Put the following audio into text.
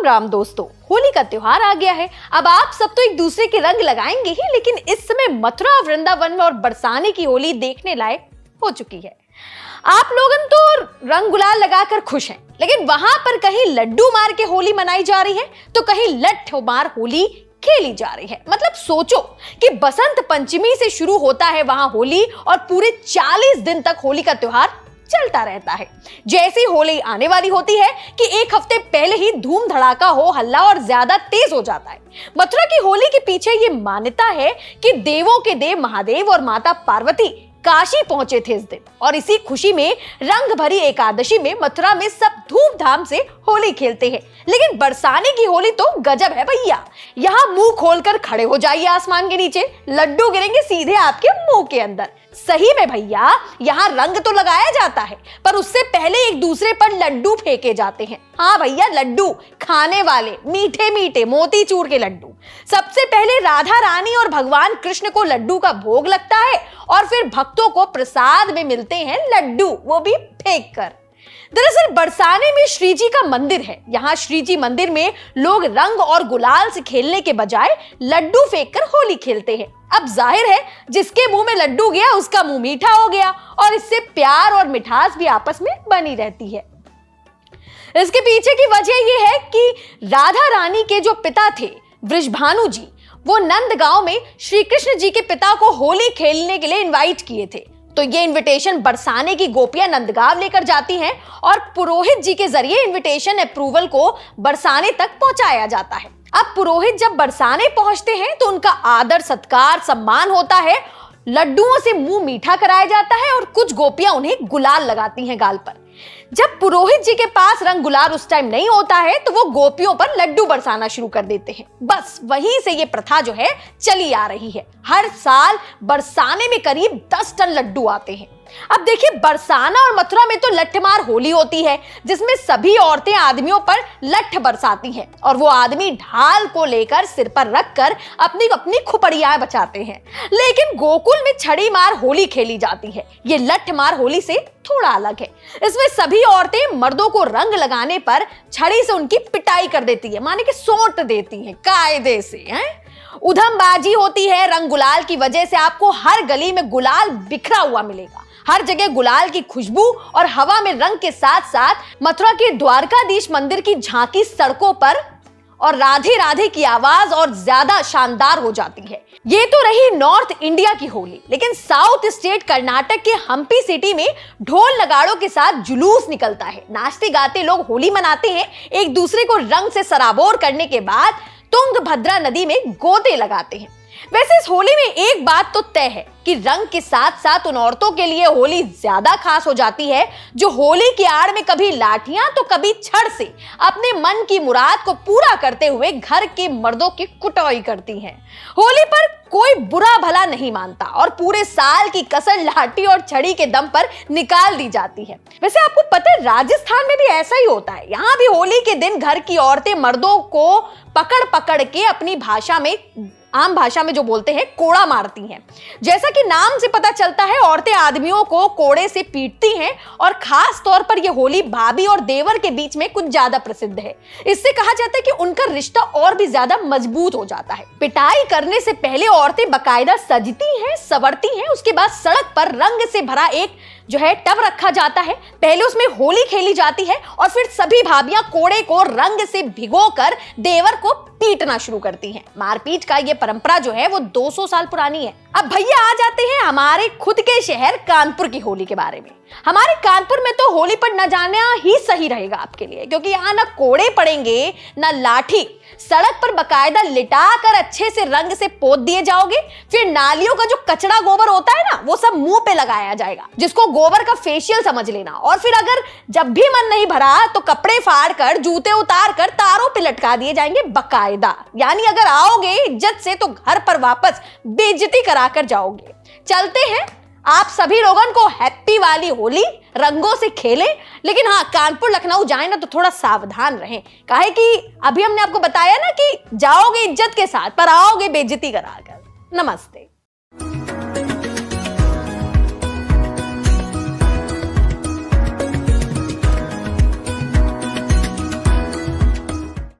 राम दोस्तों, होली का त्योहार आ गया है। अब आप सब तो एक दूसरे के रंग लगाएंगे ही, लेकिन इस समय मथुरा, वृंदावन में और बरसाने की होली देखने लायक हो चुकी है। आप लोगन तो रंग गुलाल लगाकर खुश हैं, लेकिन वहां पर कहीं लड्डू मार के होली मनाई जा रही है तो कहीं लठ मार होली खेली जा रही है। मतलब सोचो कि बसंत पंचमी से शुरू होता है वहां होली और पूरे 40 दिन तक होली का त्योहार चलता रहता है। जैसी होली आने वाली होती है कि एक हफ्ते पहले ही धूम धड़ाका हो हल्ला और ज्यादा तेज हो जाता है। मथुरा की होली के पीछे ये मान्यता है कि देवों के देव महादेव और माता पार्वती काशी पहुंचे थे इस दिन, और इसी खुशी में रंग भरी एकादशी में मथुरा में सब धूमधाम से होली खेलते हैं। लेकिन बरसाने की होली तो गजब है भैया। यहाँ मुंह खोलकर खड़े हो जाइए आसमान के नीचे, लड्डू गिरेंगे सीधे आपके मुंह के अंदर। सही में भैया, यहाँ रंग तो लगाया जाता है पर उससे पहले एक दूसरे पर लड्डू फेंके जाते हैं। हाँ भैया, लड्डू खाने वाले, मीठे मीठे मोतीचूर के लड्डू। सबसे पहले राधा रानी और भगवान कृष्ण को लड्डू का भोग लगता है और फिर भक्तों को प्रसाद में मिलते हैं लड्डू, वो भी फेंक कर। दरअसल बरसाने में श्री जी का मंदिर है। यहाँ श्री जी मंदिर में लोग रंग और गुलाल से खेलने के बजाय लड्डू फेंककर होली खेलते हैं। अब जाहिर है जिसके मुंह में लड्डू गया उसका मुंह मीठा हो गया, और इससे प्यार और मिठास भी आपस में बनी रहती है। इसके पीछे की वजह यह है कि राधा रानी के जो पिता थे वृषभानु जी, वो नंदगांव में श्री कृष्ण जी के पिता को होली खेलने के लिए इनवाइट किए थे। तो ये इनविटेशन बरसाने की गोपियां नंदगांव लेकर जाती हैं और पुरोहित जी के जरिए इनविटेशन अप्रूवल को बरसाने तक पहुंचाया जाता है। अब पुरोहित जब बरसाने पहुंचते हैं तो उनका आदर सत्कार सम्मान होता है, लड्डुओं से मुंह मीठा कराया जाता है और कुछ गोपियां उन्हें गुलाल लगाती हैं गाल पर। जब पुरोहित जी के पास रंग गुलाल उस टाइम नहीं होता है तो वो गोपियों पर लड्डू बरसाना शुरू कर देते हैं। बस वहीं से ये प्रथा जो है चली आ रही है। हर साल बरसाने में करीब 10 टन लड्डू आते हैं। अब देखिए, बरसाना और मथुरा में तो लठमार होली होती है जिसमें सभी औरतें आदमियों पर लठ बरसाती हैं और वो आदमी ढाल को लेकर सिर पर रखकर अपनी अपनी खुपड़ियां बचाते हैं। लेकिन गोकुल में छड़ी मार होली खेली जाती है। ये लठमार होली से थोड़ा अलग है। इसमें सभी औरतें मर्दों को रंग लगाने पर छड़ी से उनकी पिटाई कर देती है, माने कि सोंट देती हैं कायदे से। उधमबाजी होती है। रंग गुलाल की वजह से आपको हर गली में गुलाल बिखरा हुआ मिलेगा। हर जगह गुलाल की खुशबू और हवा में रंग के साथ साथ मथुरा के द्वारकाधीश मंदिर की झांकी सड़कों पर और राधे राधे की आवाज और ज्यादा शानदार हो जाती है। ये तो रही नॉर्थ इंडिया की होली, लेकिन साउथ स्टेट कर्नाटक के हम्पी सिटी में ढोल नगाड़ों के साथ जुलूस निकलता है। नाचते गाते लोग होली मनाते हैं। एक दूसरे को रंग से सराबोर करने के बाद तुंगभद्रा नदी में गोते लगाते हैं। वैसे इस होली में एक बात तो तय है कि रंग के साथ साथ उन औरतों के लिए होली ज्यादा खास हो जाती है जो होली की आड़ में कभी लाठियां तो कभी छड़ से अपने मन की मुराद को पूरा करते हुए घर के मर्दों की कुटाई करती हैं। होली पर कोई बुरा भला नहीं मानता और पूरे साल की कसर लाठी और छड़ी के दम पर निकाल दी जाती है। वैसे आपको पता है राजस्थान में भी ऐसा ही होता है। यहाँ भी होली के दिन घर की औरतें मर्दों को पकड़ पकड़ के अपनी भाषा में, आम भाषा में जो बोलते हैं, कोड़ा मारती हैं। जैसा कि नाम से पता चलता है, औरतें आदमियों को कोड़े से पीटती हैं और खास तौर पर यह होली भाभी और देवर के बीच में कुछ ज्यादा प्रसिद्ध है। इससे कहा जाता है कि उनका रिश्ता और भी ज्यादा मजबूत हो जाता है। पिटाई करने से पहले औरतें बकायदा सजती हैं, संवरती हैं। उसके बाद सड़क पर रंग से भरा एक जो है टब रखा जाता है। पहले उसमें होली खेली जाती है और फिर सभी भाभियां कोड़े को रंग से भिगोकर देवर को पीटना शुरू करती हैं। मारपीट का ये परंपरा जो है वो 200 साल पुरानी है। अब भैया आ जाते हैं हमारे खुद के शहर कानपुर की होली के बारे में। हमारे कानपुर में तो होली पर न जाना ही सही रहेगा आपके लिए, क्योंकि यहाँ ना कोड़े पड़ेंगे ना लाठी। सड़क पर बकायदा लिटा कर अच्छे से रंग से पोत दिए जाओगे। फिर नालियों का जो कचरा गोबर होता है ना, वो सब मुंह पे लगाया जाएगा, जिसको गोबर का फेशियल समझ लेना। और फिर अगर जब भी मन नहीं भरा तो कपड़े फाड़ कर, जूते उतार कर तारों पे लटका दिए जाएंगे बकायदा। यानी अगर आओगे इज्जत से तो घर पर वापस बेइज्जती कराकर जाओगे। चलते हैं, आप सभी लोगों को हैप्पी वाली होली रंगों से खेलें। लेकिन हाँ, कानपुर लखनऊ जाए ना तो थोड़ा सावधान रहें। काहे कि अभी हमने आपको बताया ना कि जाओगे इज्जत के साथ पर आओगे बेइज्जती कराकर। नमस्ते।